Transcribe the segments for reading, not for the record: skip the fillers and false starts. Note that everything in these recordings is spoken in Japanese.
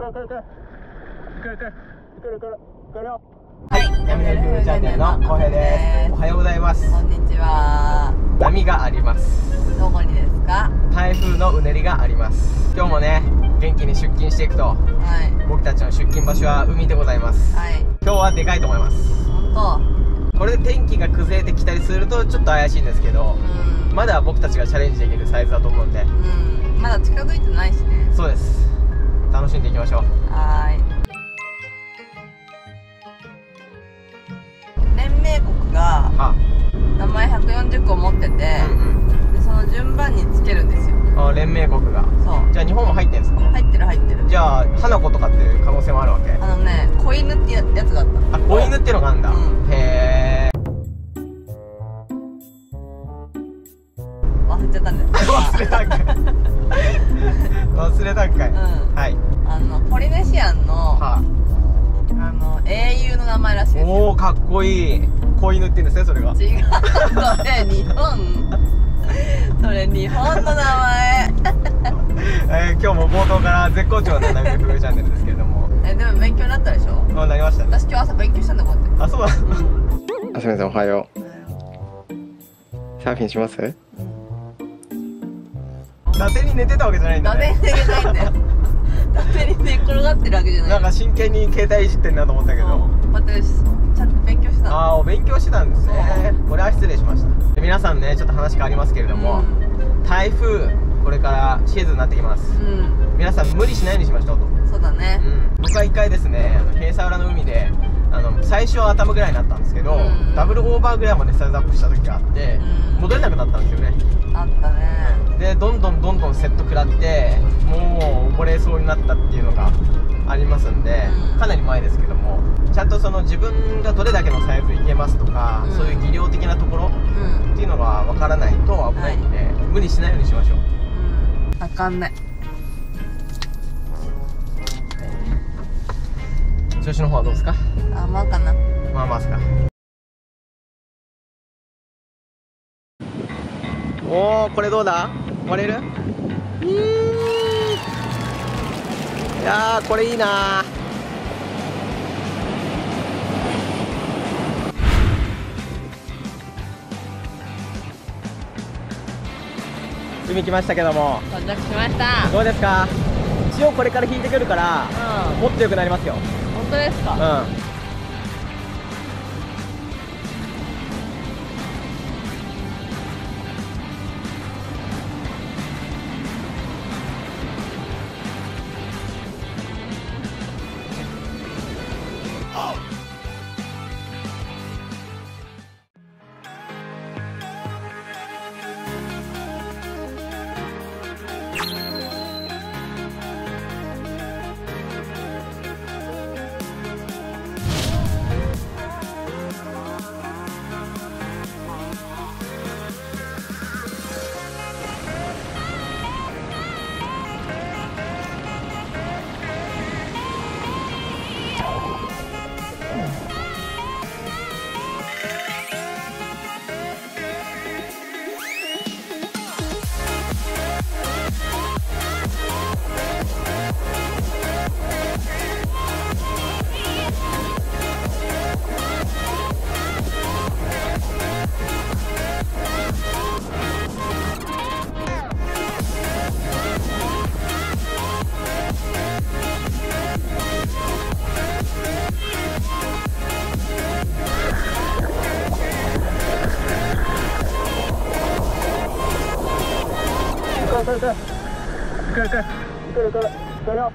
はい、波乗り夫婦チャンネルの浩平です。おはようございます。こんにちは。波があります。どこにですか？台風のうねりがあります。今日もね、元気に出勤していくと、僕たちの出勤場所は海でございます。今日はでかいと思います。本当。これで天気が崩れてきたりするとちょっと怪しいんですけど、まだ僕たちがチャレンジできるサイズだと思うんで、まだ近づいてないしね。そうです。楽しんでいきましょう。連盟国が名前140個持ってて、でその順番につけるんですよ。連盟国が。そう。じゃあ日本も入ってんですか？入ってる入ってる。じゃあ花子とかっていう可能性もあるわけ？子犬ってやつがあった。あ、子犬っていうのがあるんだ。へえ。忘れちゃったんです。忘れたんかい。忘れたんかい。はい。ポリネシアンの英雄の名前らしいですよ。おお、かっこいい。子犬って言うんですね、それが。違う、それ日本。それ日本の名前。今日も冒頭から絶好調な波乗り夫婦チャンネルですけれども。でも勉強になったでしょ？なりましたね。私今日朝勉強したんだ、こうやって。あ、そうだ。あすみません、おはよう。サーフィンします？伊達に寝てたわけじゃないんだね。伊達に寝てないんだよ。伊達に寝転がってるわけじゃない。なんか真剣に携帯いじってんなと思ったけど。私ちゃんと勉強してた。ああ、お勉強してたんですね。これは失礼しました。で皆さんね、ちょっと話変わりますけれども、台風これからシーズンになってきます。皆さん無理しないようにしましょうと。そうだね。僕は一回ですね、平佐浦の海で最初は頭ぐらいになったんですけど、ダブルオーバーぐらいまでサイズアップした時があって戻れなくなったんですよね。あったね。でどんどんセット食らってもう溺れそうになったっていうのがありますんで、かなり前ですけども、ちゃんとその自分がどれだけのサイズいけますとか、そういう技量的なところっていうのがわからないと危ないんで、無理しないようにしましょう。あかんない。調子の方はどうですか？まあかな。まあまあですか。おお、これどうだ？割れる？いやー、これいいなー。海来ましたけども、到着しました。どうですか？潮これから引いてくるから、もっと良くなりますよ。本当ですか？来るよ。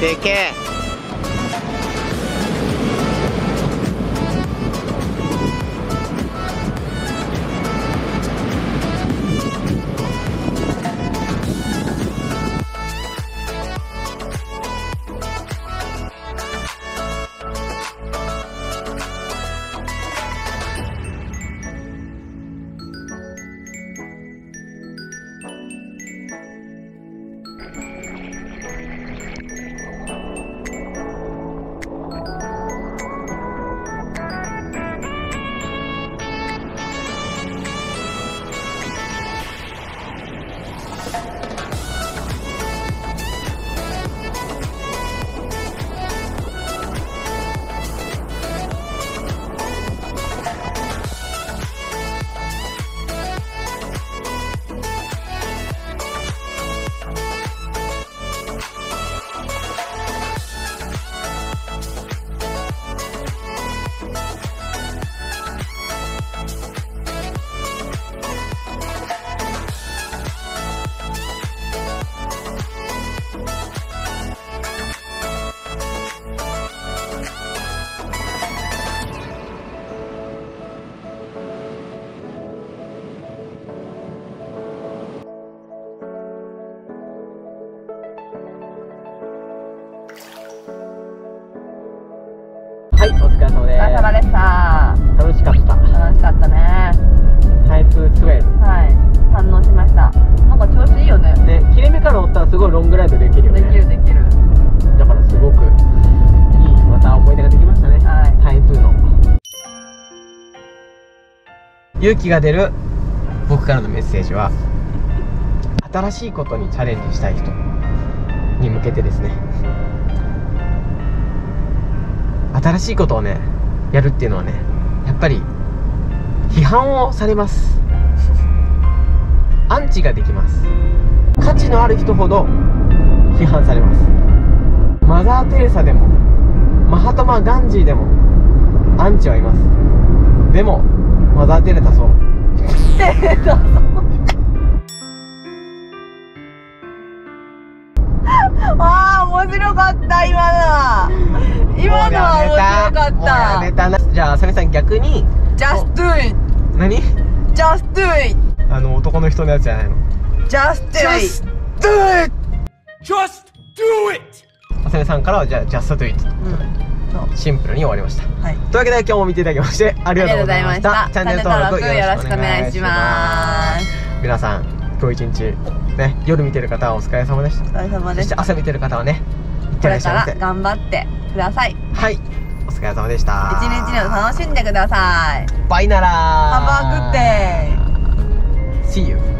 でけえ。はい、お疲れ様です。お疲れ様でした。楽しかった。楽しかったね。タイプ12。はい、堪能しました。なんか調子いいよね。ね、切れ目から乗ったらすごいロングライドできるよね。できるできる。だからすごくいい、また思い出ができましたね。はい、タイプの勇気が出る僕からのメッセージは、新しいことにチャレンジしたい人に向けてですね。新しいことをね、やるっていうのはね、やっぱり批判をされます。アンチができます。価値のある人ほど批判されます。マザー・テレサでもマハトマ・ガンジーでもアンチはいます。でもマザー・テレサそうああ、面白かった今のは。今のは面白かった。もうやめたな。じゃああさみさん逆に Just do it。 何 Just do it。 男の人のやつじゃないの。 Just do it。 do it just do it。 あさみさんからはじゃあ Just do it、シンプルに終わりました。はい、というわけで今日も見ていただきましてありがとうございました。チャンネル登録よろしくお願いします。皆さん今日一日ね、夜見てる方はお疲れ様でした。お疲れ様でした。そして朝見てる方はね、いってらっしゃいませ。これから頑張ってください。はい、お疲れ様でした。一日を楽しんでください。バイならー。Have a good day。See you。